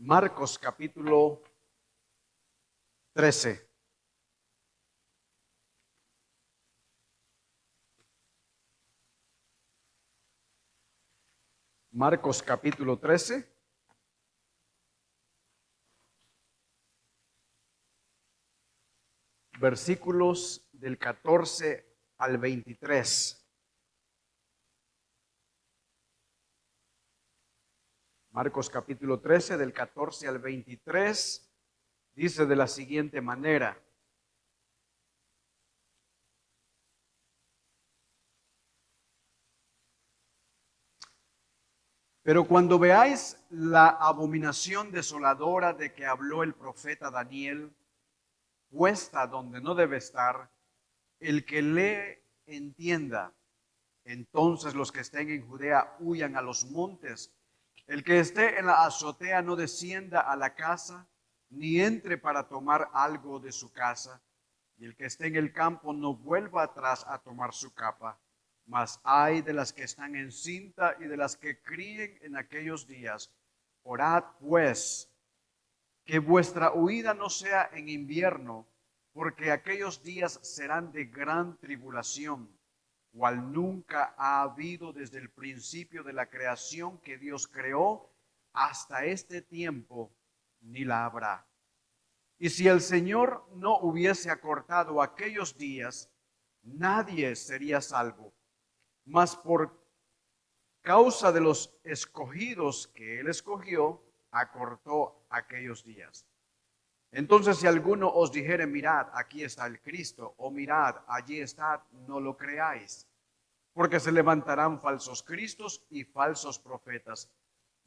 Marcos capítulo 13. Marcos capítulo 13. Versículos del 14 al 23. Marcos capítulo 13, del 14 al 23, dice de la siguiente manera: Pero cuando veáis la abominación desoladora de que habló el profeta Daniel, puesta donde no debe estar, el que lee entienda. Entonces los que estén en Judea huyan a los montes. El que esté en la azotea no descienda a la casa, ni entre para tomar algo de su casa. Y el que esté en el campo no vuelva atrás a tomar su capa. Mas ay de las que están en cinta y de las que críen en aquellos días. Orad pues, que vuestra huida no sea en invierno, porque aquellos días serán de gran tribulación, cual nunca ha habido desde el principio de la creación que Dios creó hasta este tiempo, ni la habrá. Y si el Señor no hubiese acortado aquellos días, nadie sería salvo. Mas por causa de los escogidos que Él escogió, acortó aquellos días. Entonces, si alguno os dijere, mirad, aquí está el Cristo, o mirad, allí está, no lo creáis, porque se levantarán falsos cristos y falsos profetas,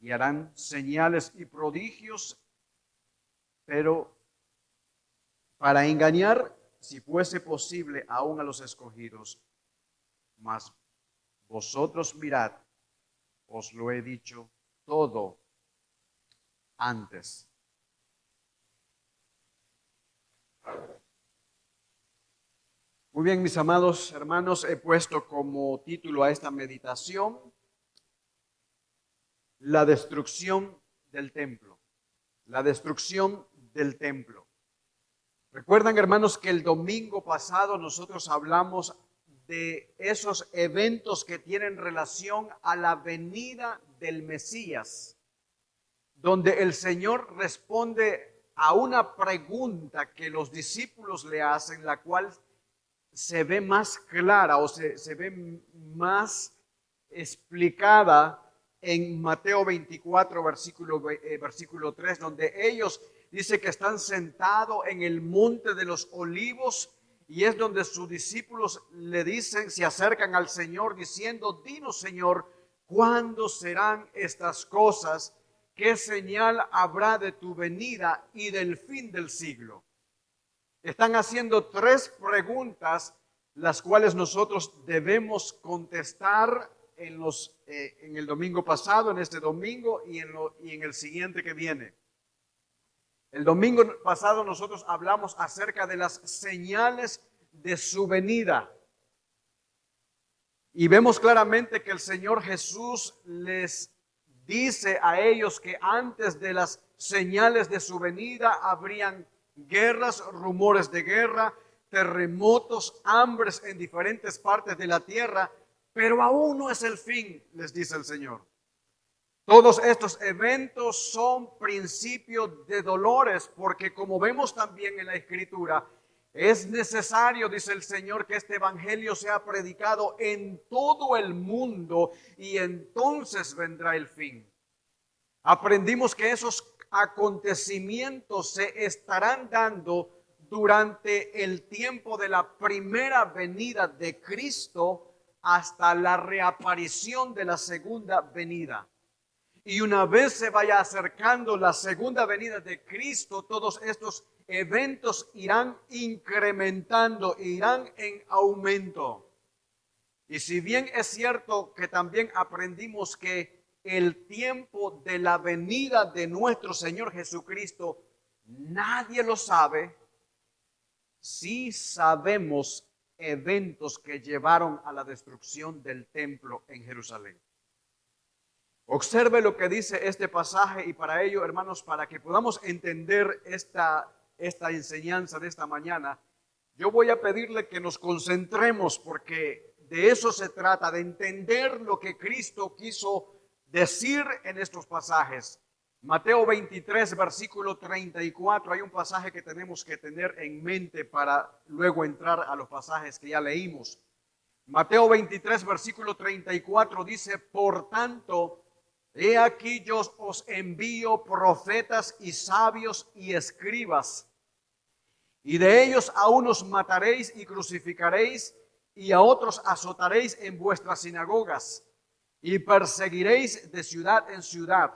y harán señales y prodigios, pero para engañar, si fuese posible, aún a los escogidos. Mas vosotros mirad, os lo he dicho todo antes. Muy bien, mis amados hermanos, he puesto como título a esta meditación: la destrucción del templo. La destrucción del templo. Recuerdan, hermanos, que el domingo pasado nosotros hablamos de esos eventos que tienen relación a la venida del Mesías, donde el Señor responde a una pregunta que los discípulos le hacen, la cual se ve más clara o se ve más explicada en Mateo 24, versículo 3, donde ellos dice que están sentados en el monte de los olivos, y es donde sus discípulos le dicen, se acercan al Señor diciendo: dinos, Señor, ¿cuándo serán estas cosas? ¿Qué señal habrá de tu venida y del fin del siglo? Están haciendo tres preguntas, las cuales nosotros debemos contestar en el domingo pasado, en este domingo y en el siguiente que viene. El domingo pasado nosotros hablamos acerca de las señales de su venida. Y vemos claramente que el Señor Jesús les dice a ellos que antes de las señales de su venida habrían guerras, rumores de guerra, terremotos, hambres en diferentes partes de la tierra, pero aún no es el fin, les dice el Señor. Todos estos eventos son principios de dolores, porque como vemos también en la Escritura, es necesario, dice el Señor, que este evangelio sea predicado en todo el mundo y entonces vendrá el fin. Aprendimos que esos acontecimientos se estarán dando durante el tiempo de la primera venida de Cristo hasta la reaparición de la segunda venida. Y una vez se vaya acercando la segunda venida de Cristo, todos estos eventos irán incrementando, irán en aumento. Y si bien es cierto que también aprendimos que el tiempo de la venida de nuestro Señor Jesucristo nadie lo sabe, sí sabemos eventos que llevaron a la destrucción del templo en Jerusalén. Observe lo que dice este pasaje y para ello, hermanos, para que podamos entender esta enseñanza de esta mañana, yo voy a pedirle que nos concentremos porque de eso se trata, de entender lo que Cristo quiso decir en estos pasajes. Mateo 23, versículo 34, hay un pasaje que tenemos que tener en mente para luego entrar a los pasajes que ya leímos. Mateo 23, versículo 34 dice, por tanto, he aquí yo os envío profetas y sabios y escribas, y de ellos a unos mataréis y crucificaréis, y a otros azotaréis en vuestras sinagogas, y perseguiréis de ciudad en ciudad,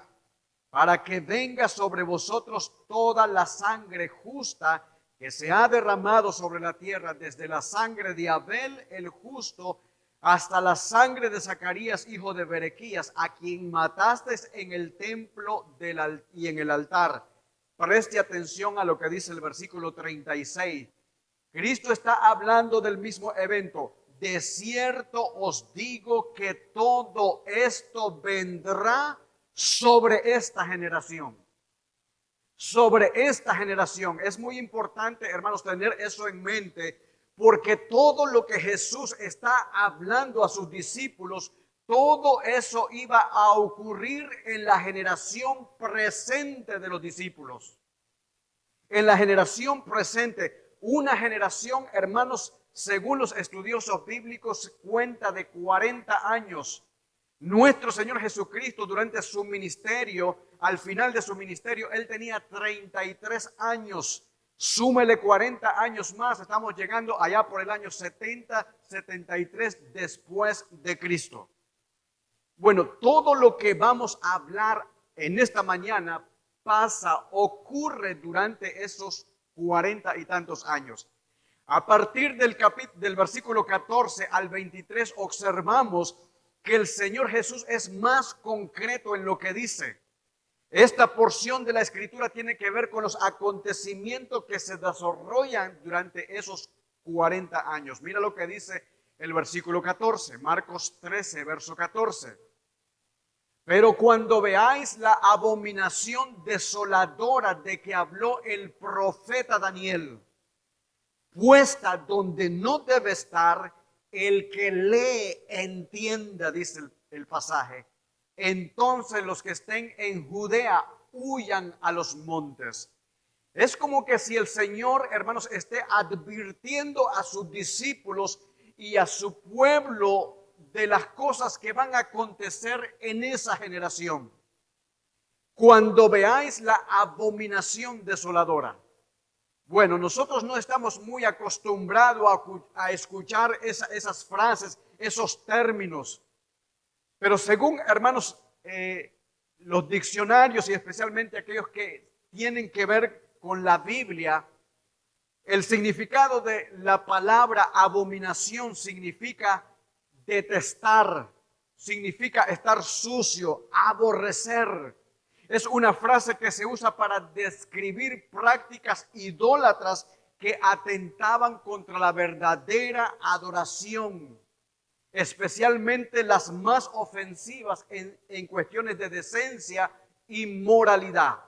para que venga sobre vosotros toda la sangre justa que se ha derramado sobre la tierra, desde la sangre de Abel el justo hasta la sangre de Zacarías, hijo de Berequías, a quien matasteis en el templo y en el altar. Preste atención a lo que dice el versículo 36. Cristo está hablando del mismo evento. De cierto os digo que todo esto vendrá sobre esta generación. Sobre esta generación. Es muy importante, hermanos, tener eso en mente, porque todo lo que Jesús está hablando a sus discípulos, todo eso iba a ocurrir en la generación presente de los discípulos. En la generación presente, una generación, hermanos, según los estudiosos bíblicos, cuenta de 40 años. Nuestro Señor Jesucristo, durante su ministerio, al final de su ministerio, Él tenía 33 años. Súmele 40 años más, estamos llegando allá por el año 70, 73 después de Cristo. Bueno, todo lo que vamos a hablar en esta mañana ocurre durante esos 40 y tantos años. A partir del versículo 14 al 23 observamos que el Señor Jesús es más concreto en lo que dice. Esta porción de la Escritura tiene que ver con los acontecimientos que se desarrollan durante esos 40 años. Mira lo que dice el versículo 14, Marcos 13, verso 14. Pero cuando veáis la abominación desoladora de que habló el profeta Daniel, puesta donde no debe estar, el que lee entienda, dice el pasaje. Entonces los que estén en Judea huyan a los montes. Es como que si el Señor, hermanos, esté advirtiendo a sus discípulos y a su pueblo de las cosas que van a acontecer en esa generación. Cuando veáis la abominación desoladora. Bueno, nosotros no estamos muy acostumbrados a escuchar esas frases, esos términos. Pero según, hermanos, los diccionarios y especialmente aquellos que tienen que ver con la Biblia, el significado de la palabra abominación significa detestar, significa estar sucio, aborrecer. Es una frase que se usa para describir prácticas idólatras que atentaban contra la verdadera adoración, especialmente las más ofensivas en cuestiones de decencia y moralidad.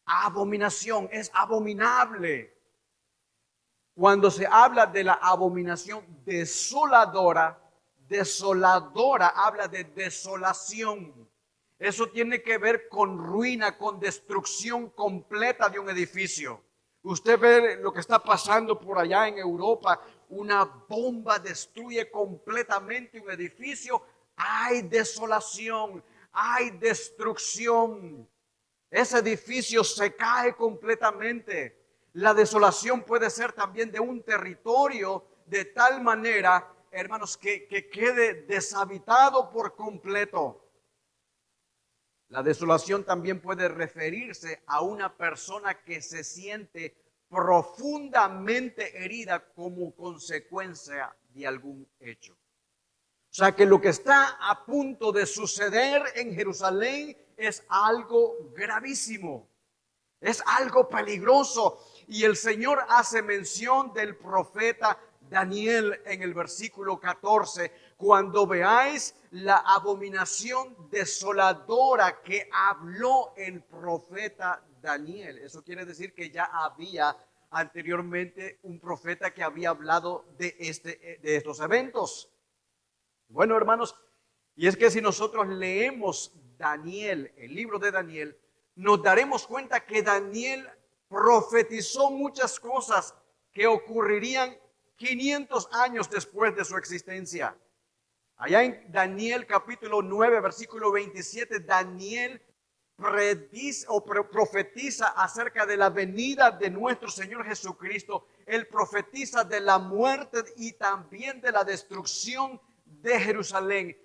Abominación, es abominable. Cuando se habla de la abominación desoladora habla de desolación. Eso tiene que ver con ruina, con destrucción completa de un edificio. Usted ve lo que está pasando por allá en Europa. Una bomba destruye completamente un edificio. Hay desolación, hay destrucción. Ese edificio se cae completamente. La desolación puede ser también de un territorio de tal manera, hermanos, que quede deshabitado por completo. La desolación también puede referirse a una persona que se siente profundamente herida como consecuencia de algún hecho. O sea que lo que está a punto de suceder en Jerusalén es algo gravísimo, es algo peligroso. Y el Señor hace mención del profeta Daniel en el versículo 14, cuando veáis la abominación desoladora que habló el profeta Daniel. Eso quiere decir que ya había anteriormente un profeta que había hablado de estos eventos. Bueno, hermanos, y es que si nosotros leemos Daniel, el libro de Daniel, nos daremos cuenta que Daniel profetizó muchas cosas que ocurrirían 500 años después de su existencia. Allá en Daniel capítulo 9, versículo 27, Daniel predice o profetiza acerca de la venida de nuestro Señor Jesucristo. Él profetiza de la muerte y también de la destrucción de Jerusalén.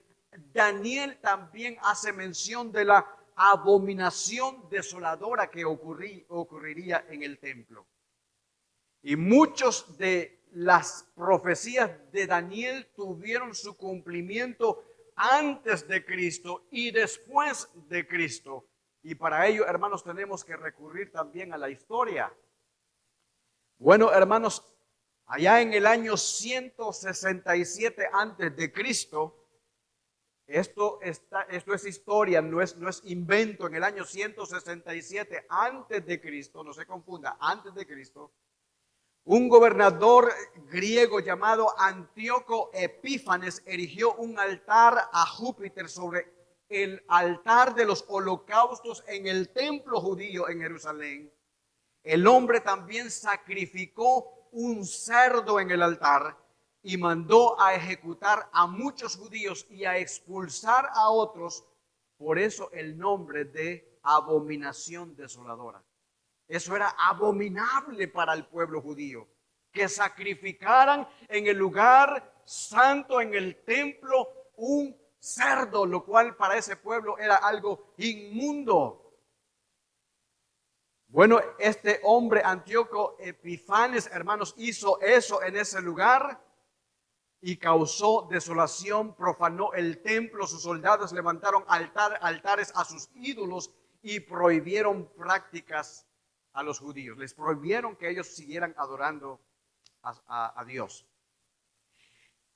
Daniel también hace mención de la abominación desoladora que ocurriría en el templo. Y muchos de las profecías de Daniel tuvieron su cumplimiento antes de Cristo y después de Cristo. Y para ello, hermanos, tenemos que recurrir también a la historia. Bueno, hermanos, allá en el año 167 antes de Cristo, esto es historia, no es invento. En el año 167 antes de Cristo, no se confunda, antes de Cristo, un gobernador griego llamado Antíoco Epífanes erigió un altar a Júpiter sobre el altar de los holocaustos en el templo judío en Jerusalén. El hombre también sacrificó un cerdo en el altar y mandó a ejecutar a muchos judíos y a expulsar a otros. Por eso el nombre de abominación desoladora. Eso era abominable para el pueblo judío, que sacrificaran en el lugar santo, en el templo, un cerdo, lo cual para ese pueblo era algo inmundo. Bueno, este hombre Antíoco Epifanes, hermanos, hizo eso en ese lugar y causó desolación, profanó el templo. Sus soldados levantaron altares a sus ídolos y prohibieron prácticas a los judíos. Les prohibieron que ellos siguieran adorando a Dios.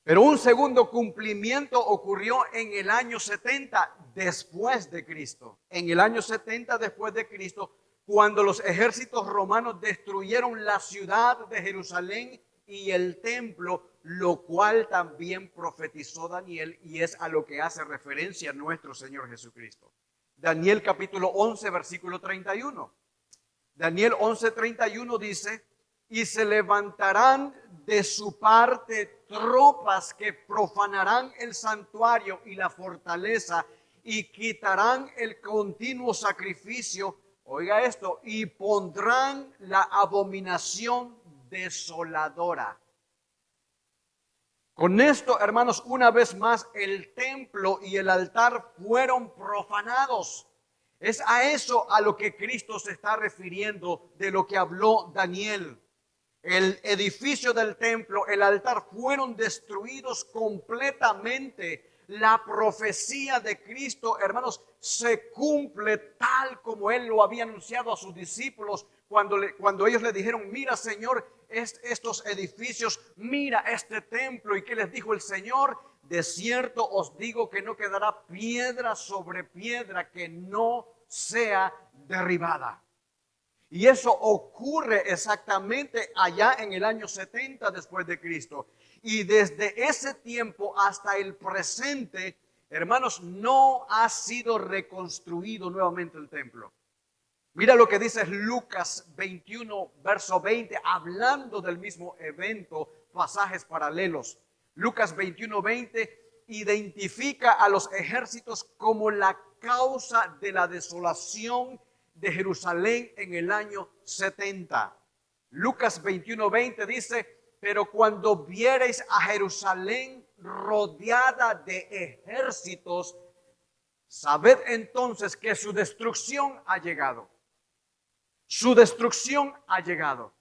Pero un segundo cumplimiento ocurrió en el año 70 después de Cristo. En el año 70 después de Cristo, cuando los ejércitos romanos destruyeron la ciudad de Jerusalén y el templo, lo cual también profetizó Daniel, y es a lo que hace referencia nuestro Señor Jesucristo. Daniel capítulo 11, versículo 31. Daniel 11:31 dice: y se levantarán de su parte tropas que profanarán el santuario y la fortaleza y quitarán el continuo sacrificio. Oiga esto, y pondrán la abominación desoladora. Con esto, hermanos, una vez más el templo y el altar fueron profanados. Es a eso a lo que Cristo se está refiriendo de lo que habló Daniel. El edificio del templo, el altar fueron destruidos completamente. La profecía de Cristo, hermanos, se cumple tal como Él lo había anunciado a sus discípulos cuando ellos le dijeron: mira, Señor, estos edificios, mira este templo. ¿Y qué les dijo el Señor? De cierto os digo que no quedará piedra sobre piedra que no sea derribada. Y eso ocurre exactamente allá en el año 70 después de Cristo. Y desde ese tiempo hasta el presente, hermanos, no ha sido reconstruido nuevamente el templo. Mira lo que dice Lucas 21, verso 20, hablando del mismo evento, pasajes paralelos. Lucas 21, 20 identifica a los ejércitos como la causa de la desolación de Jerusalén en el año 70. Lucas 21, 20 dice: pero cuando viereis a Jerusalén rodeada de ejércitos, sabed entonces que su destrucción ha llegado. Su destrucción ha llegado.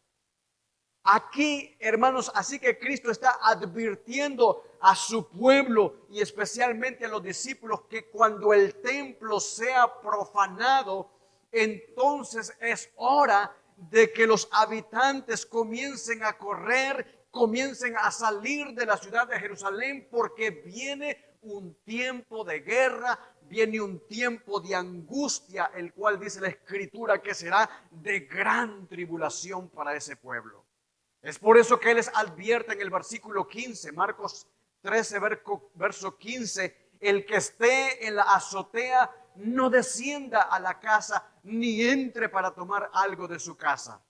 Aquí, hermanos, así que Cristo está advirtiendo a su pueblo y especialmente a los discípulos que cuando el templo sea profanado, entonces es hora de que los habitantes comiencen a correr, comiencen a salir de la ciudad de Jerusalén, porque viene un tiempo de guerra, viene un tiempo de angustia, el cual dice la Escritura que será de gran tribulación para ese pueblo. Es por eso que Él les advierte en el versículo 15, Marcos 13, verso 15, el que esté en la azotea no descienda a la casa ni entre para tomar algo de su casa.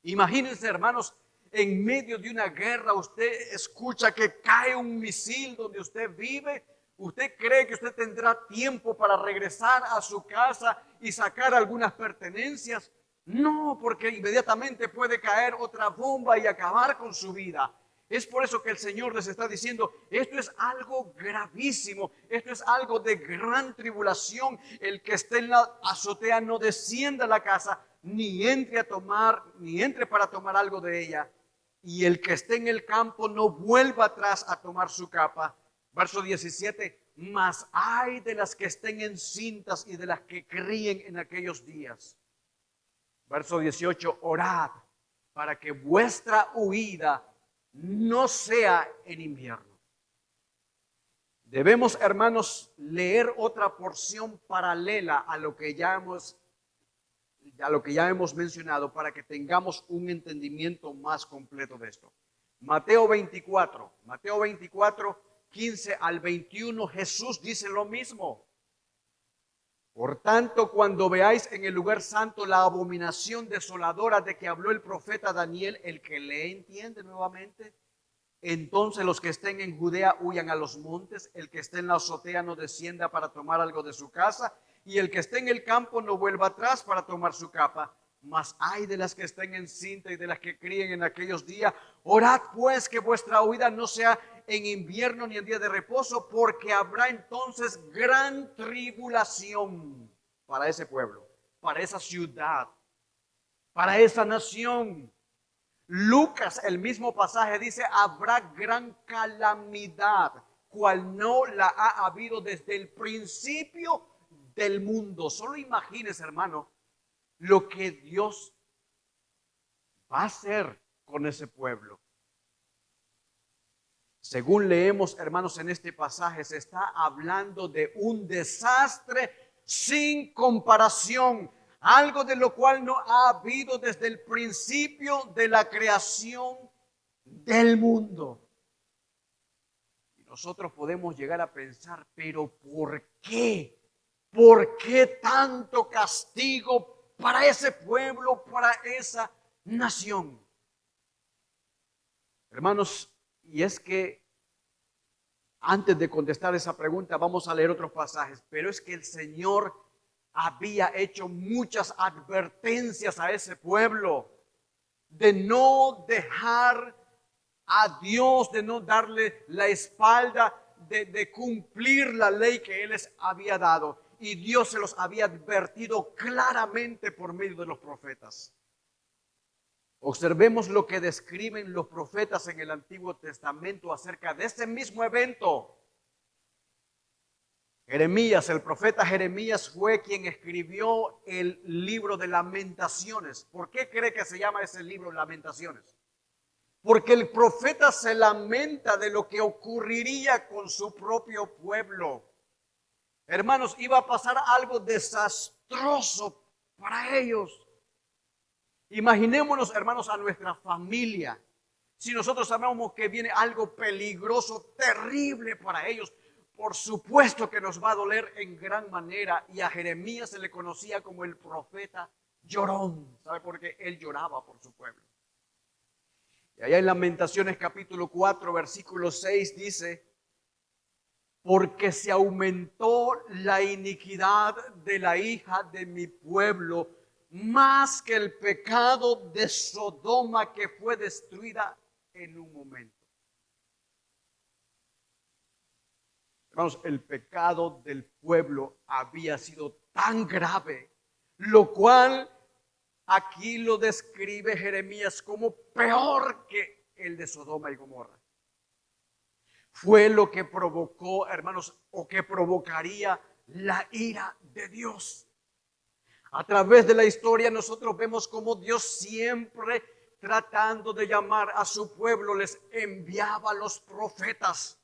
Imagínense, hermanos, en medio de una guerra usted escucha que cae un misil donde usted vive. ¿Usted cree que usted tendrá tiempo para regresar a su casa y sacar algunas pertenencias? No, porque inmediatamente puede caer otra bomba y acabar con su vida. Es por eso que el Señor les está diciendo, esto es algo gravísimo, esto es algo de gran tribulación. El que esté en la azotea no descienda a la casa, ni entre para tomar algo de ella. Y el que esté en el campo no vuelva atrás a tomar su capa. Verso 17, mas ay de las que estén encintas y de las que críen en aquellos días. Verso 18, orad para que vuestra huida no sea en invierno. Debemos, hermanos, leer otra porción paralela a lo que ya hemos mencionado para que tengamos un entendimiento más completo de esto. Mateo 24, 15 al 21, Jesús dice lo mismo. Por tanto, cuando veáis en el lugar santo la abominación desoladora de que habló el profeta Daniel, el que le entiende nuevamente, entonces los que estén en Judea huyan a los montes, el que esté en la azotea no descienda para tomar algo de su casa, y el que esté en el campo no vuelva atrás para tomar su capa. Mas ay de las que estén encinta y de las que críen en aquellos días. Orad pues que vuestra huida no sea en invierno ni en día de reposo, porque habrá entonces gran tribulación para ese pueblo, para esa ciudad, para esa nación. Lucas, el mismo pasaje dice, habrá gran calamidad, cual no la ha habido desde el principio del mundo. Solo imagínese, hermano, lo que Dios va a hacer con ese pueblo. Según leemos, hermanos, en este pasaje se está hablando de un desastre sin comparación, algo de lo cual no ha habido desde el principio de la creación del mundo. Y nosotros podemos llegar a pensar, pero ¿por qué? ¿Por qué tanto castigo para ese pueblo, para esa nación? Hermanos, y es que antes de contestar esa pregunta vamos a leer otros pasajes, pero es que el Señor había hecho muchas advertencias a ese pueblo de no dejar a Dios, de no darle la espalda, de cumplir la ley que Él les había dado. Y Dios se los había advertido claramente por medio de los profetas. Observemos lo que describen los profetas en el Antiguo Testamento acerca de ese mismo evento. Jeremías, el profeta Jeremías fue quien escribió el libro de Lamentaciones. ¿Por qué cree que se llama ese libro Lamentaciones? Porque el profeta se lamenta de lo que ocurriría con su propio pueblo. Hermanos, iba a pasar algo desastroso para ellos. Imaginémonos, hermanos, a nuestra familia. Si nosotros sabemos que viene algo peligroso, terrible para ellos, por supuesto que nos va a doler en gran manera. Y a Jeremías se le conocía como el profeta llorón. ¿Sabe por qué? Él lloraba por su pueblo. Y allá en Lamentaciones capítulo 4, versículo 6 dice, porque se aumentó la iniquidad de la hija de mi pueblo, más que el pecado de Sodoma, que fue destruida en un momento. Hermanos, el pecado del pueblo había sido tan grave, lo cual aquí lo describe Jeremías como peor que el de Sodoma y Gomorra. Fue lo que provocó, hermanos, o que provocaría la ira de Dios. A través de la historia nosotros vemos cómo Dios siempre, tratando de llamar a su pueblo, les enviaba a los profetas.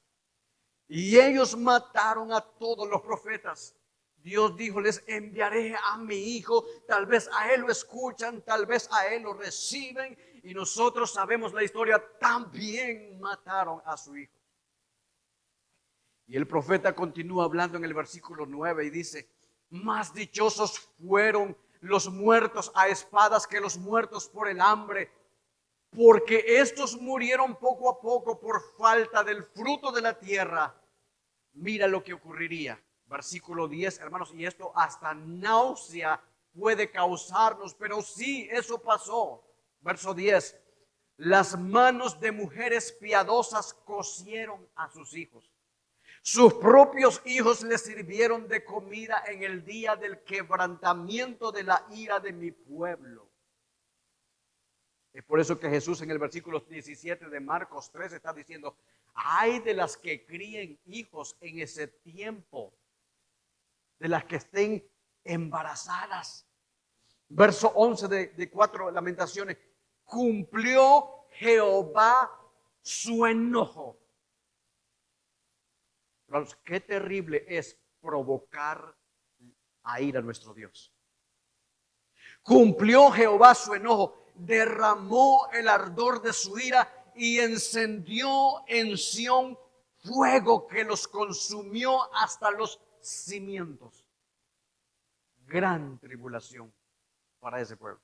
Y ellos mataron a todos los profetas. Dios dijo, les enviaré a mi hijo, tal vez a él lo escuchan, tal vez a él lo reciben. Y nosotros sabemos la historia, también mataron a su hijo. Y el profeta continúa hablando en el versículo 9 y dice, más dichosos fueron los muertos a espadas que los muertos por el hambre, porque estos murieron poco a poco por falta del fruto de la tierra. Mira lo que ocurriría. Versículo 10, hermanos, y esto hasta náusea puede causarnos, pero sí, eso pasó. Verso 10, las manos de mujeres piadosas cocieron a sus hijos. Sus propios hijos les sirvieron de comida en el día del quebrantamiento de la ira de mi pueblo. Es por eso que Jesús en el versículo 17 de Marcos 3 está diciendo, ay de las que críen hijos en ese tiempo, de las que estén embarazadas. Verso 11 de 4 Lamentaciones, cumplió Jehová su enojo. Qué terrible es provocar a ira a nuestro Dios. Cumplió Jehová su enojo, derramó el ardor de su ira y encendió en Sión fuego que los consumió hasta los cimientos. Gran tribulación para ese pueblo.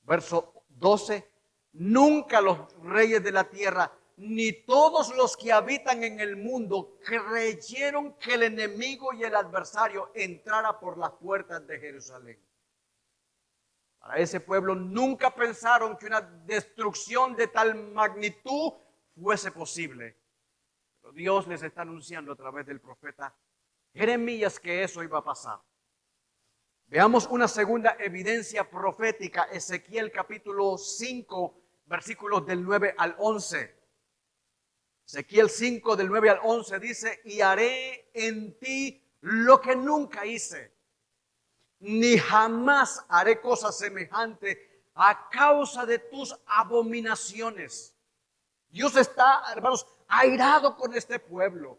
Verso 12, nunca los reyes de la tierra ni todos los que habitan en el mundo creyeron que el enemigo y el adversario entrara por las puertas de Jerusalén. Para ese pueblo nunca pensaron que una destrucción de tal magnitud fuese posible. Pero Dios les está anunciando a través del profeta Jeremías que eso iba a pasar. Veamos una segunda evidencia profética, Ezequiel capítulo 5, versículos del 9 al 11. Ezequiel 5 del 9 al 11 dice, y haré en ti lo que nunca hice, ni jamás haré cosa semejante a causa de tus abominaciones. Dios está, hermanos, airado con este pueblo.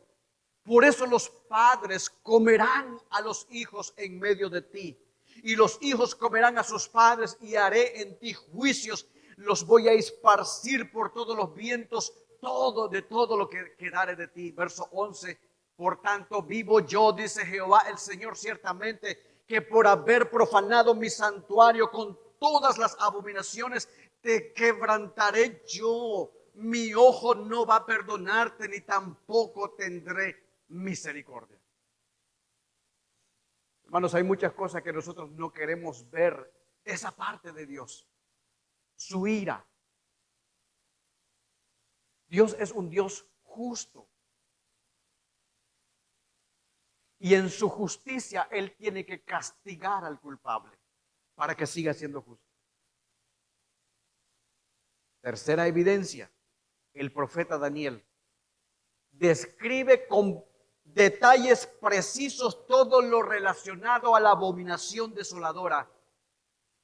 Por eso los padres comerán a los hijos en medio de ti, y los hijos comerán a sus padres, y haré en ti juicios. Los voy a esparcir por todos los vientos, de todo lo que quedare de ti. Verso 11, por tanto vivo yo, dice Jehová el Señor, ciertamente que por haber profanado mi santuario con todas las abominaciones, te quebrantaré yo. Mi ojo no va a perdonarte, ni tampoco tendré misericordia. Hermanos, hay muchas cosas que nosotros no queremos ver. Esa parte de Dios, su ira. Dios es un Dios justo. Y en su justicia Él tiene que castigar al culpable para que siga siendo justo. Tercera evidencia, el profeta Daniel describe con detalles precisos todo lo relacionado a la abominación desoladora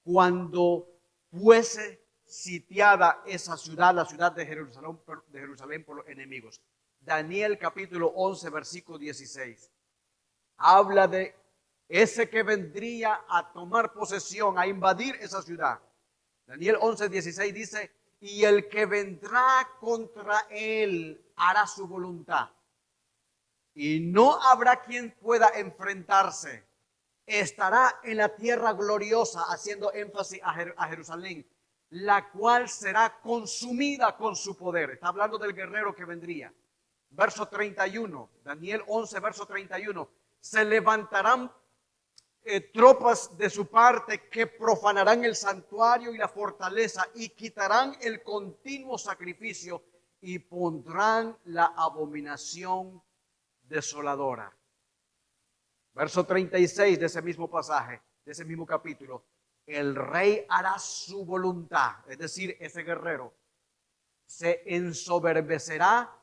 cuando fuese sitiada esa ciudad, la ciudad de Jerusalén por los enemigos. Daniel capítulo 11, versículo 16. Habla de ese que vendría a tomar posesión, a invadir esa ciudad. Daniel 11, 16 dice, y el que vendrá contra él hará su voluntad. Y no habrá quien pueda enfrentarse. Estará en la tierra gloriosa, haciendo énfasis a Jerusalén, la cual será consumida con su poder. Está hablando del guerrero que vendría. Verso 31, Daniel 11, verso 31. Se levantarán tropas de su parte que profanarán el santuario y la fortaleza y quitarán el continuo sacrificio y pondrán la abominación desoladora. Verso 36 de ese mismo pasaje, de ese mismo capítulo. El rey hará su voluntad, es decir, ese guerrero se ensoberbecerá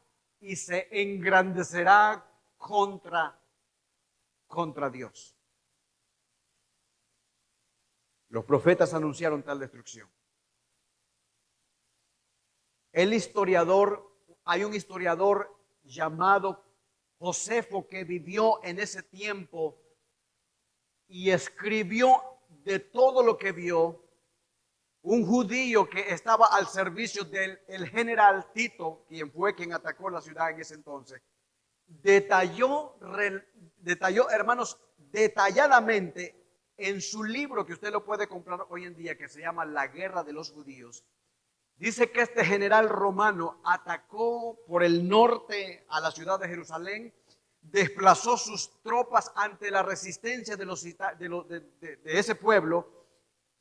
y se engrandecerá contra Dios. Los profetas anunciaron tal destrucción. Hay un historiador llamado Josefo que vivió en ese tiempo y escribió de todo lo que vio. Un judío que estaba al servicio del general Tito, quien atacó la ciudad en ese entonces, detalló, hermanos, detalladamente en su libro que usted lo puede comprar hoy en día, que se llama La Guerra de los Judíos. Dice que este general romano atacó por el norte a la ciudad de Jerusalén, desplazó sus tropas ante la resistencia de ese pueblo,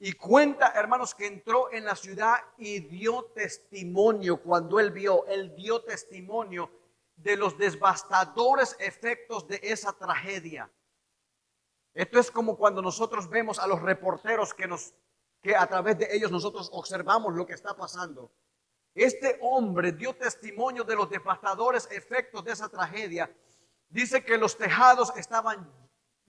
y cuenta, hermanos, que entró en la ciudad y dio testimonio. Cuando él dio testimonio de los devastadores efectos de esa tragedia. Esto es como cuando nosotros vemos a los reporteros que a través de ellos nosotros observamos lo que está pasando. Este hombre dio testimonio de los devastadores efectos de esa tragedia. Dice que los tejados estaban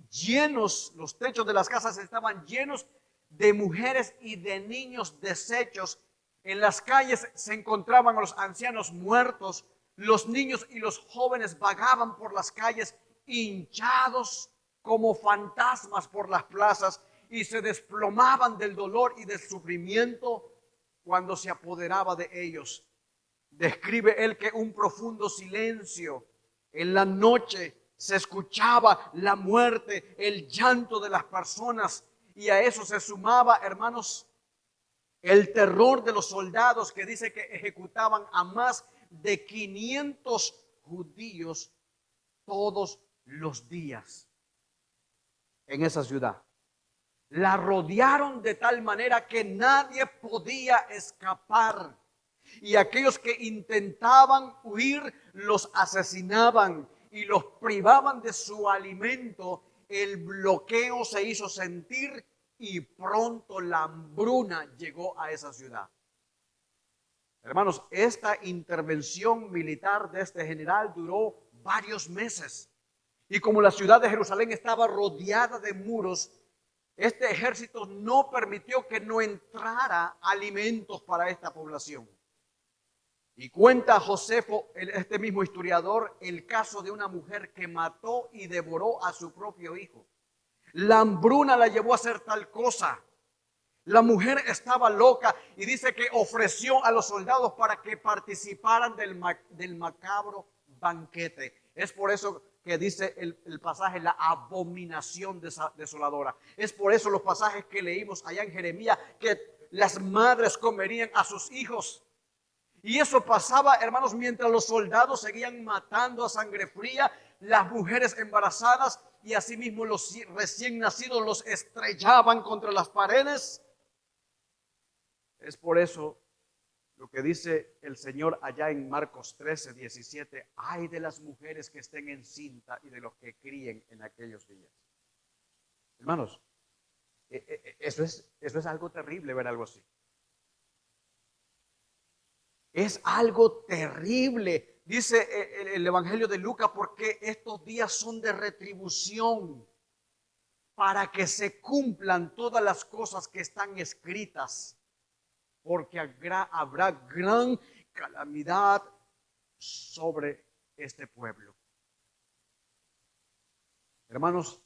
llenos, los techos de las casas estaban llenos de mujeres y de niños deshechos. En las calles se encontraban a los ancianos muertos. Los niños y los jóvenes vagaban por las calles hinchados como fantasmas por las plazas y se desplomaban del dolor y del sufrimiento cuando se apoderaba de ellos. Describe él que un profundo silencio en la noche se escuchaba la muerte, el llanto de las personas, y a eso se sumaba, hermanos, el terror de los soldados que dice que ejecutaban a más de 500 judíos todos los días en esa ciudad. La rodearon de tal manera que nadie podía escapar. Y aquellos que intentaban huir los asesinaban y los privaban de su alimento. El bloqueo se hizo sentir y pronto la hambruna llegó a esa ciudad. Hermanos, esta intervención militar de este general duró varios meses. Y como la ciudad de Jerusalén estaba rodeada de muros, este ejército no permitió que no entrara alimentos para esta población. Y cuenta Josefo, este mismo historiador, el caso de una mujer que mató y devoró a su propio hijo. La hambruna la llevó a hacer tal cosa. La mujer estaba loca y dice que ofreció a los soldados para que participaran del macabro banquete. Es por eso que dice el pasaje, la abominación desoladora. Es por eso los pasajes que leímos allá en Jeremías, que las madres comerían a sus hijos. Y eso pasaba, hermanos, mientras los soldados seguían matando a sangre fría, las mujeres embarazadas y asimismo los recién nacidos los estrellaban contra las paredes. Es por eso lo que dice el Señor allá en Marcos 13, 17. Ay de las mujeres que estén encinta y de los que críen en aquellos días. Hermanos, eso es algo terrible ver algo así. Es algo terrible, dice el Evangelio de Lucas, porque estos días son de retribución para que se cumplan todas las cosas que están escritas, porque habrá gran calamidad sobre este pueblo. Hermanos,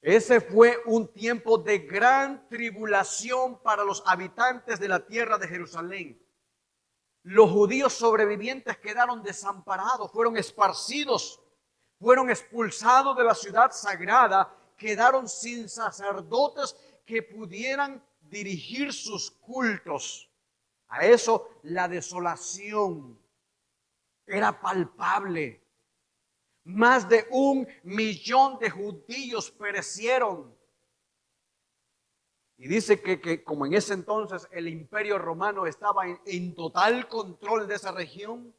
ese fue un tiempo de gran tribulación para los habitantes de la tierra de Jerusalén. Los judíos sobrevivientes quedaron desamparados, fueron esparcidos, fueron expulsados de la ciudad sagrada, quedaron sin sacerdotes que pudieran dirigir sus cultos. A eso la desolación era palpable. Más de 1 millón de judíos perecieron. Y dice que como en ese entonces el imperio romano estaba en total control de esa región,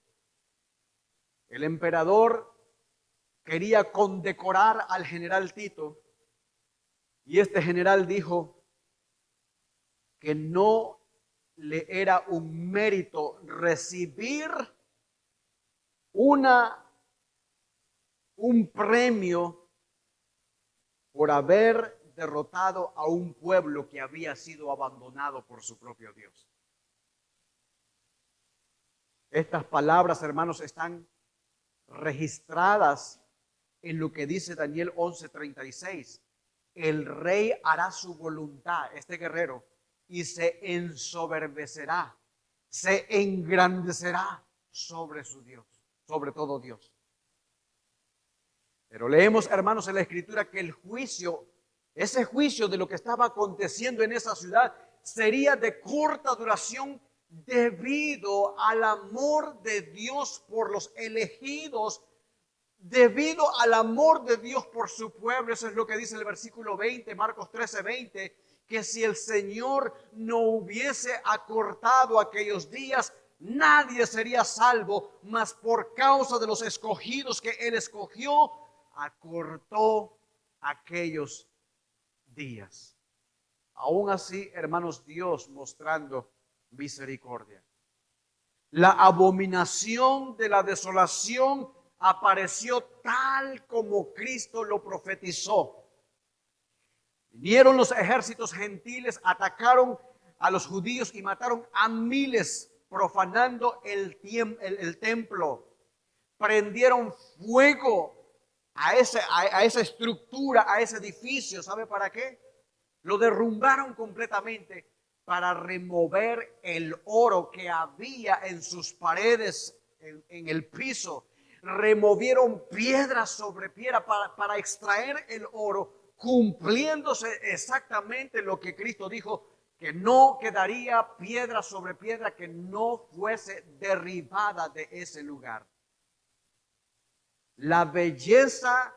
el emperador quería condecorar al general Tito, y este general dijo que no le era un mérito recibir un premio por haber derrotado a un pueblo que había sido abandonado por su propio Dios. Estas palabras, hermanos, están registradas en lo que dice Daniel 11:36. El rey hará su voluntad, este guerrero, y se ensoberbecerá, se engrandecerá sobre su Dios, sobre todo Dios. Pero leemos, hermanos, en la Escritura que el juicio, ese juicio de lo que estaba aconteciendo en esa ciudad, sería de corta duración debido al amor de Dios por los elegidos, debido al amor de Dios por su pueblo. Eso es lo que dice el versículo 20, Marcos 13:20, que si el Señor no hubiese acortado aquellos días, nadie sería salvo, mas por causa de los escogidos que Él escogió, acortó aquellos días. Aún así, hermanos, Dios mostrando misericordia. La abominación de la desolación apareció tal como Cristo lo profetizó. Vinieron los ejércitos gentiles, atacaron a los judíos y mataron a miles, profanando el templo. Prendieron fuego a esa estructura, a ese edificio. ¿Sabe para qué? Lo derrumbaron completamente para remover el oro que había en sus paredes, en el piso. Removieron piedra sobre piedra para extraer el oro, cumpliéndose exactamente lo que Cristo dijo, que no quedaría piedra sobre piedra que no fuese derribada de ese lugar. La belleza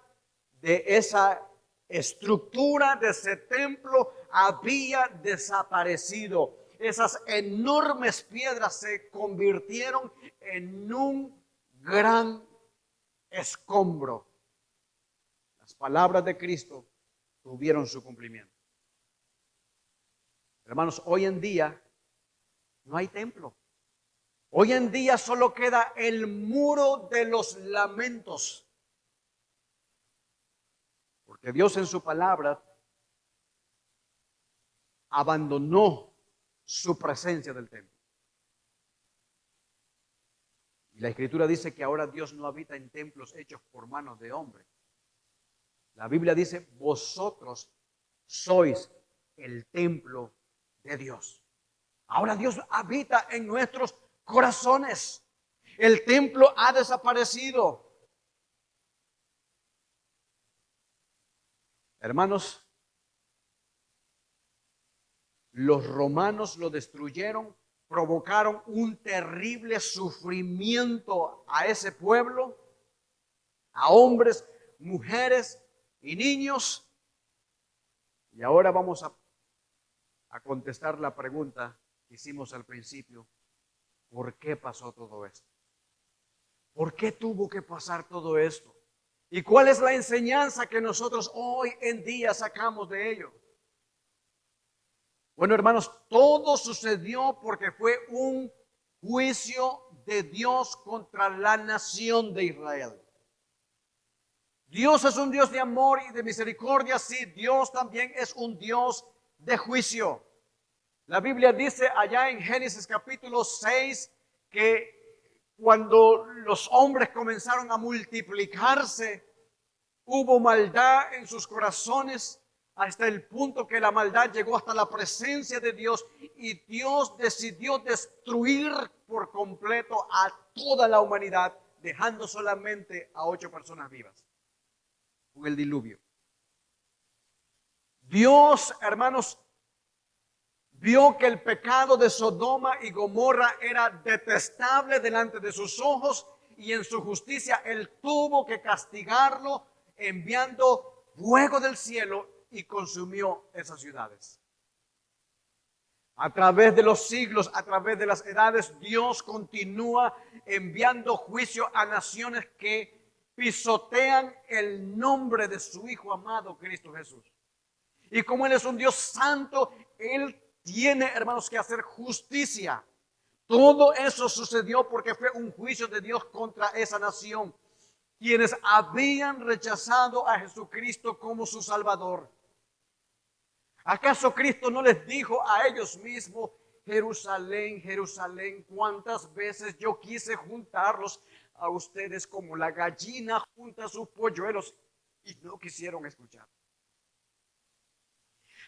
de esa estructura, de ese templo, había desaparecido. Esas enormes piedras se convirtieron en un gran escombro. Las palabras de Cristo tuvieron su cumplimiento. Hermanos, hoy en día no hay templo. Hoy en día solo queda el muro de los lamentos. Porque Dios en su palabra abandonó su presencia del templo. Y la Escritura dice que ahora Dios no habita en templos hechos por manos de hombres. La Biblia dice, vosotros sois el templo de Dios. Ahora Dios habita en nuestros corazones. El templo ha desaparecido. Hermanos, los romanos lo destruyeron, provocaron un terrible sufrimiento a ese pueblo, a hombres, mujeres y niños. Y ahora vamos a contestar la pregunta que hicimos al principio. ¿Por qué pasó todo esto? ¿Por qué tuvo que pasar todo esto? ¿Y cuál es la enseñanza que nosotros hoy en día sacamos de ello? Bueno, hermanos, todo sucedió porque fue un juicio de Dios contra la nación de Israel. Dios es un Dios de amor y de misericordia, sí, Dios también es un Dios de juicio. La Biblia dice allá en Génesis capítulo 6 que cuando los hombres comenzaron a multiplicarse, hubo maldad en sus corazones hasta el punto que la maldad llegó hasta la presencia de Dios y Dios decidió destruir por completo a toda la humanidad, dejando solamente a 8 personas vivas con el diluvio. Dios, hermanos, vio que el pecado de Sodoma y Gomorra era detestable delante de sus ojos y en su justicia Él tuvo que castigarlo enviando fuego del cielo y consumió esas ciudades. A través de los siglos, a través de las edades, Dios continúa enviando juicio a naciones que pisotean el nombre de su Hijo amado Cristo Jesús. Y como Él es un Dios santo, Él tiene, hermanos, que hacer justicia. Todo eso sucedió porque fue un juicio de Dios contra esa nación, quienes habían rechazado a Jesucristo como su Salvador. ¿Acaso Cristo no les dijo a ellos mismos: Jerusalén, Jerusalén, cuántas veces yo quise juntarlos a ustedes como la gallina junta sus polluelos, y no quisieron escuchar?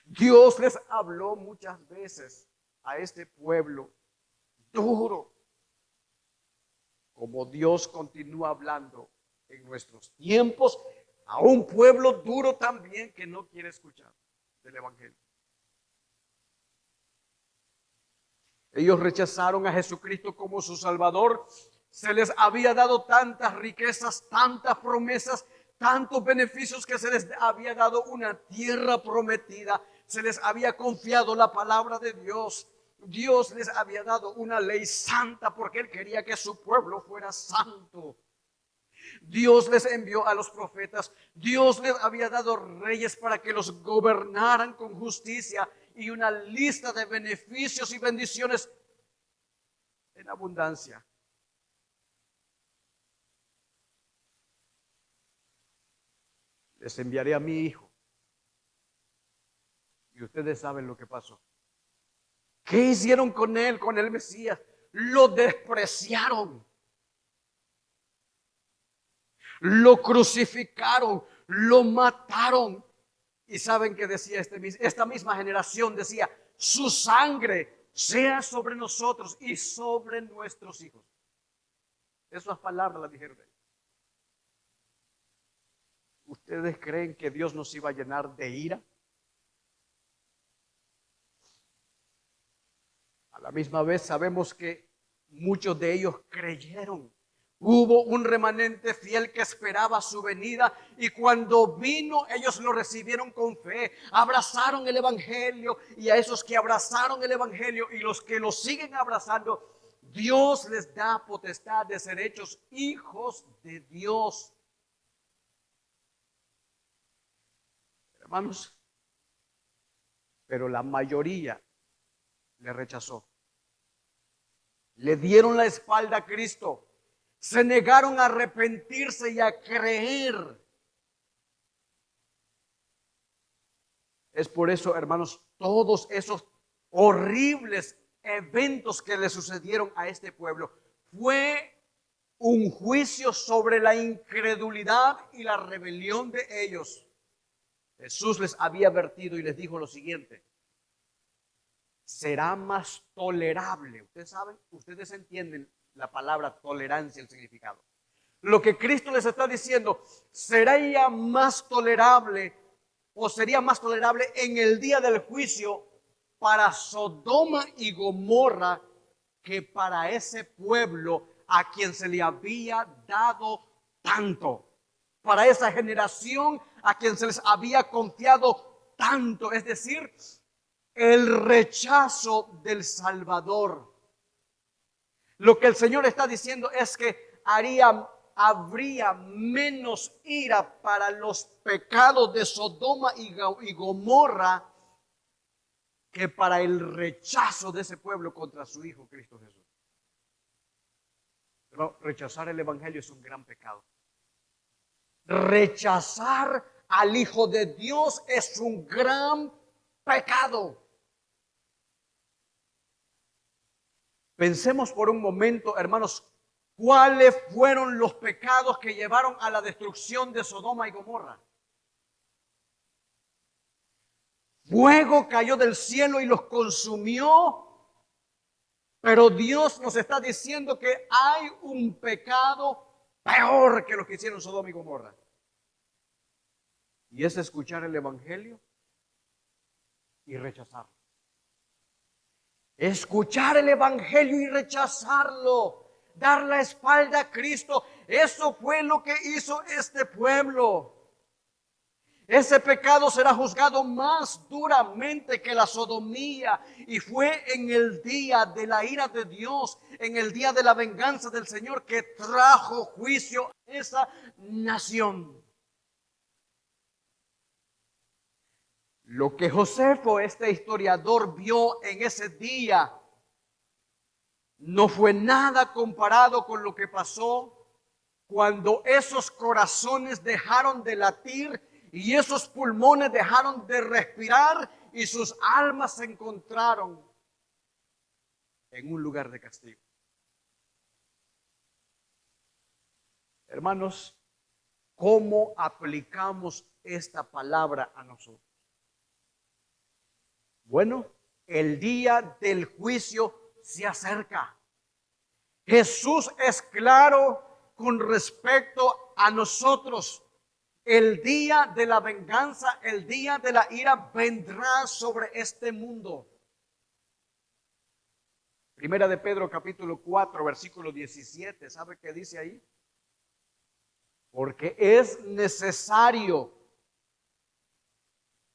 Dios les habló muchas veces a este pueblo duro, como Dios continúa hablando en nuestros tiempos a un pueblo duro también que no quiere escuchar del Evangelio. Ellos rechazaron a Jesucristo como su Salvador. Se les había dado tantas riquezas, tantas promesas, tantos beneficios, que se les había dado una tierra prometida. Se les había confiado la palabra de Dios. Dios les había dado una ley santa porque Él quería que su pueblo fuera santo. Dios les envió a los profetas. Dios les había dado reyes para que los gobernaran con justicia y una lista de beneficios y bendiciones en abundancia. Les enviaré a mi hijo. Y ustedes saben lo que pasó. ¿Qué hicieron con él, con el Mesías? Lo despreciaron. Lo crucificaron, lo mataron. Y saben que decía esta misma generación, decía: su sangre sea sobre nosotros y sobre nuestros hijos. Esas palabras las dijeron ellos. ¿Ustedes creen que Dios nos iba a llenar de ira? A la misma vez sabemos que muchos de ellos creyeron. Hubo un remanente fiel que esperaba su venida, y cuando vino ellos lo recibieron con fe, abrazaron el Evangelio, y a esos que abrazaron el Evangelio y los que lo siguen abrazando, Dios les da potestad de ser hechos hijos de Dios. Hermanos, pero la mayoría le rechazó. Le dieron la espalda a Cristo. Se negaron a arrepentirse y a creer. Es por eso, hermanos, todos esos horribles eventos que le sucedieron a este pueblo fue un juicio sobre la incredulidad y la rebelión de ellos. Jesús les había advertido y les dijo lo siguiente: será más tolerable. Ustedes saben, ustedes entienden la palabra tolerancia, el significado. Lo que Cristo les está diciendo, sería más tolerable, o sería más tolerable en el día del juicio para Sodoma y Gomorra que para ese pueblo a quien se le había dado tanto. Para esa generación a quien se les había confiado tanto. Es decir, el rechazo del Salvador. Lo que el Señor está diciendo es que habría menos ira para los pecados de Sodoma y Gomorra que para el rechazo de ese pueblo contra su Hijo Cristo Jesús. Pero rechazar el Evangelio es un gran pecado. Rechazar al Hijo de Dios es un gran pecado. Pensemos por un momento, hermanos, cuáles fueron los pecados que llevaron a la destrucción de Sodoma y Gomorra. Fuego cayó del cielo y los consumió. Pero Dios nos está diciendo que hay un pecado peor que los que hicieron Sodoma y Gomorra. Y es escuchar el Evangelio y rechazarlo. Escuchar el Evangelio y rechazarlo. Dar la espalda a Cristo. Eso fue lo que hizo este pueblo. Ese pecado será juzgado más duramente que la sodomía. Y fue en el día de la ira de Dios, en el día de la venganza del Señor, que trajo juicio a esa nación. Lo que Josefo, este historiador, vio en ese día no fue nada comparado con lo que pasó cuando esos corazones dejaron de latir y esos pulmones dejaron de respirar y sus almas se encontraron en un lugar de castigo. Hermanos, ¿cómo aplicamos esta palabra a nosotros? Bueno, el día del juicio se acerca. Jesús es claro con respecto a nosotros. El día de la venganza, el día de la ira vendrá sobre este mundo. Primera de Pedro capítulo 4, versículo 17. ¿Sabe qué dice ahí? Porque es necesario,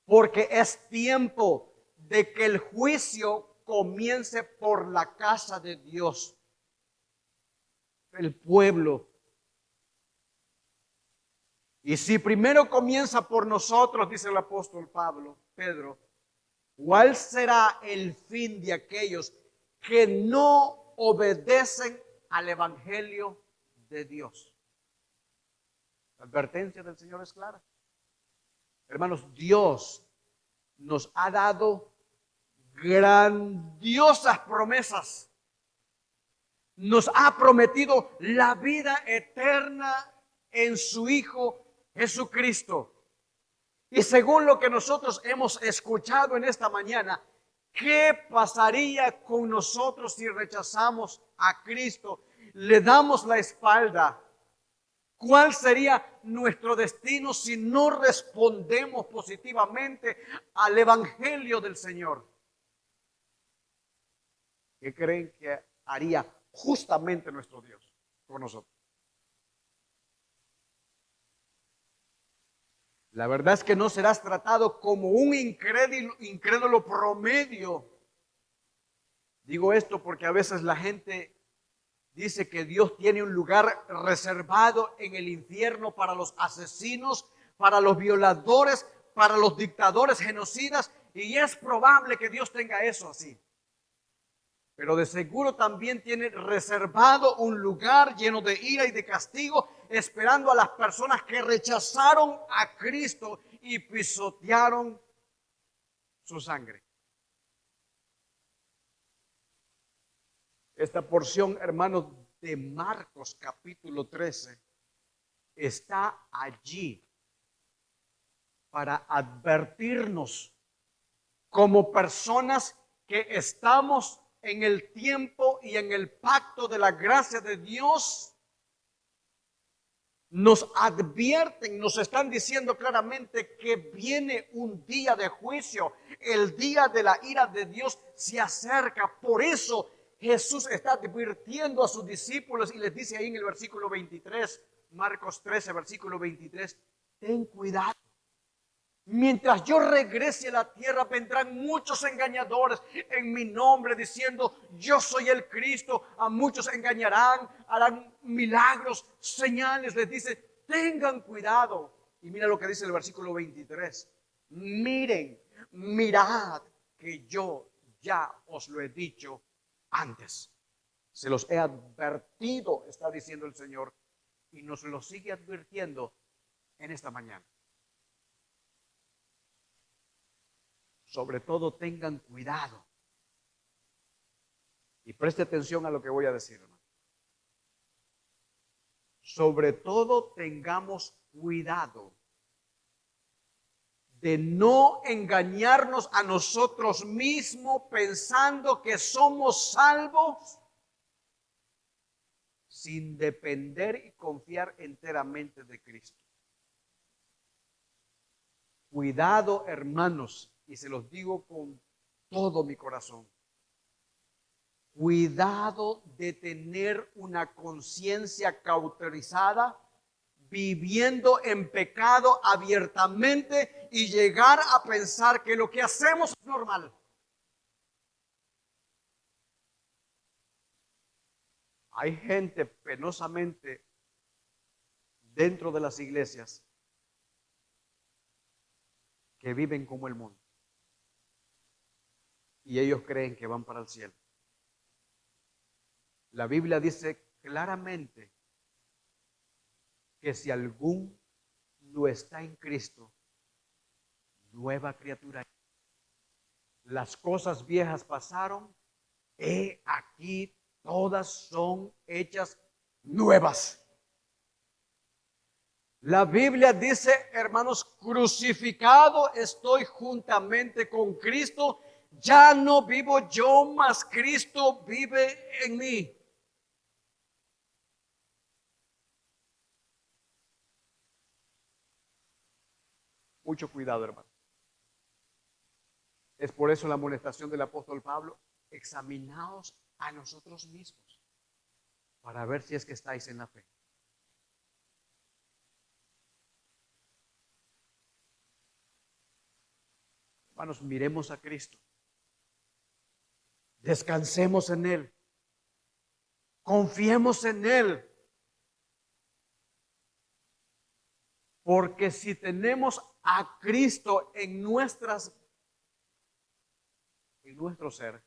porque es tiempo de que el juicio comience por la casa de Dios, el pueblo. Y si primero comienza por nosotros, dice el apóstol Pedro, ¿cuál será el fin de aquellos que no obedecen al evangelio de Dios? La advertencia del Señor es clara. Hermanos, Dios nos ha dado grandiosas promesas. Nos ha prometido la vida eterna en su Hijo Jesucristo. Y según lo que nosotros hemos escuchado en esta mañana, ¿qué pasaría con nosotros si rechazamos a Cristo? Le damos la espalda. ¿Cuál sería nuestro destino si no respondemos positivamente al Evangelio del Señor? ¿Qué creen que haría justamente nuestro Dios con nosotros? La verdad es que no serás tratado como un incrédulo promedio. Digo esto porque a veces la gente dice que Dios tiene un lugar reservado en el infierno para los asesinos, para los violadores, para los dictadores genocidas, y es probable que Dios tenga eso así. Pero de seguro también tiene reservado un lugar lleno de ira y de castigo, esperando a las personas que rechazaron a Cristo y pisotearon su sangre. Esta porción, hermanos, de Marcos capítulo 13 está allí para advertirnos como personas que estamos en el tiempo y en el pacto de la gracia de Dios. Nos advierten, nos están diciendo claramente que viene un día de juicio. El día de la ira de Dios se acerca. Por eso Jesús está advirtiendo a sus discípulos y les dice ahí en el versículo 23, Marcos 13, versículo 23, ten cuidado. Mientras yo regrese a la tierra, vendrán muchos engañadores en mi nombre diciendo, yo soy el Cristo. A muchos engañarán, harán milagros, señales. Les dice, tengan cuidado. Y mira lo que dice el versículo 23. Miren, mirad que yo ya os lo he dicho antes. Se los he advertido, está diciendo el Señor, y nos lo sigue advirtiendo en esta mañana. Sobre todo tengan cuidado. Y preste atención a lo que voy a decir, hermano. Sobre todo tengamos cuidado de no engañarnos a nosotros mismos pensando que somos salvos sin depender y confiar enteramente de Cristo. Cuidado, hermanos, y se los digo con todo mi corazón. Cuidado de tener una conciencia cauterizada, viviendo en pecado abiertamente y llegar a pensar que lo que hacemos es normal. Hay gente penosamente dentro de las iglesias que viven como el mundo y ellos creen que van para el cielo. La Biblia dice claramente que si alguno está en Cristo, nueva criatura. las cosas viejas pasaron, he aquí todas son hechas nuevas. La Biblia dice, hermanos, crucificado estoy juntamente con Cristo. Ya no vivo yo, mas Cristo vive en mí. Mucho cuidado, hermano. Es por eso la amonestación del apóstol Pablo: examinaos a nosotros mismos para ver si es que estáis en la fe. Hermanos, miremos a Cristo. Descansemos en Él. Confiemos en Él. Porque si tenemos a Cristo en nuestro ser,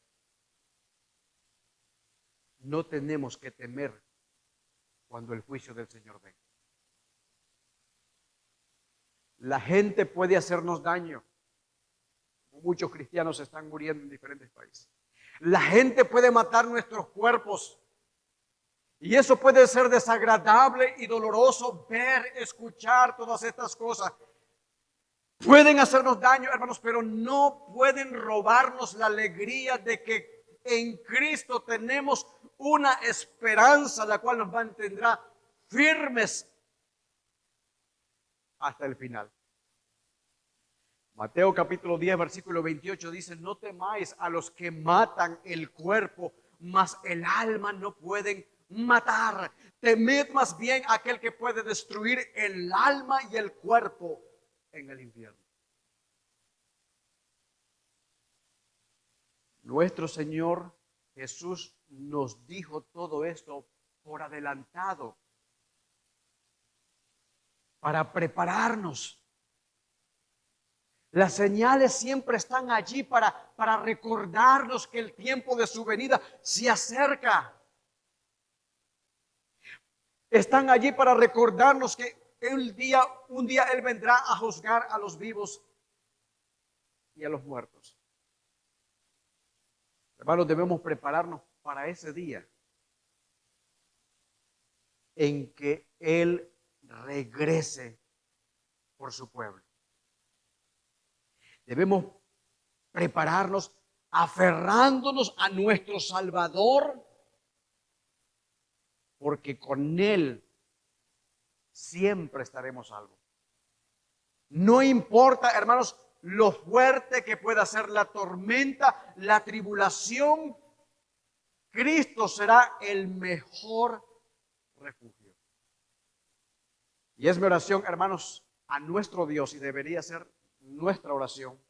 no tenemos que temer cuando el juicio del Señor venga. La gente puede hacernos daño. Muchos cristianos están muriendo en diferentes países. La gente puede matar nuestros cuerpos. Y eso puede ser desagradable y doloroso ver, escuchar todas estas cosas. Pueden hacernos daño, hermanos, pero no pueden robarnos la alegría de que en Cristo tenemos una esperanza, la cual nos mantendrá firmes hasta el final. Mateo capítulo 10, versículo 28 dice: no temáis a los que matan el cuerpo, mas el alma no pueden matar. Temed más bien a aquel que puede destruir el alma y el cuerpo en el infierno. Nuestro Señor Jesús nos dijo todo esto por adelantado, para prepararnos. Las señales siempre están allí para recordarnos que el tiempo de su venida se acerca. Están allí para recordarnos que un día Él vendrá a juzgar a los vivos y a los muertos. Hermanos, debemos prepararnos para ese día en que Él regrese por su pueblo. Debemos prepararnos aferrándonos a nuestro Salvador, porque con Él siempre estaremos salvos. No importa, hermanos, lo fuerte que pueda ser la tormenta, la tribulación, Cristo será el mejor refugio. Y es mi oración, hermanos, a nuestro Dios, y debería ser nuestra oración,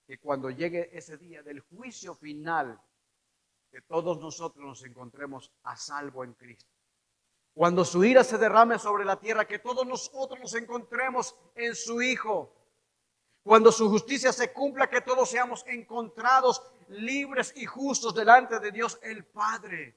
que cuando llegue ese día del juicio final, que todos nosotros nos encontremos a salvo en Cristo. Cuando su ira se derrame sobre la tierra, que todos nosotros nos encontremos en su Hijo. Cuando su justicia se cumpla, que todos seamos encontrados libres y justos delante de Dios el Padre.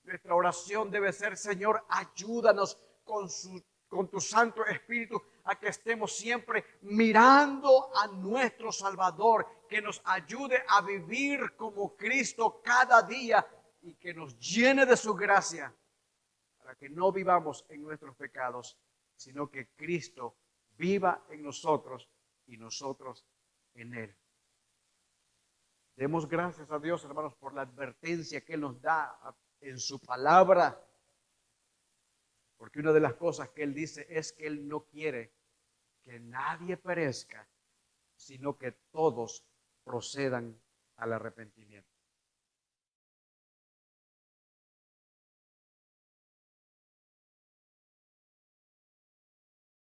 Nuestra oración debe ser: Señor, ayúdanos con tu Santo Espíritu a que estemos siempre mirando a nuestro Salvador, que nos ayude a vivir como Cristo cada día y que nos llene de su gracia, para que no vivamos en nuestros pecados, sino que Cristo viva en nosotros y nosotros en Él. Demos gracias a Dios, hermanos, por la advertencia que Él nos da en su palabra, porque una de las cosas que Él dice es que Él no quiere que nadie perezca, sino que todos procedan al arrepentimiento.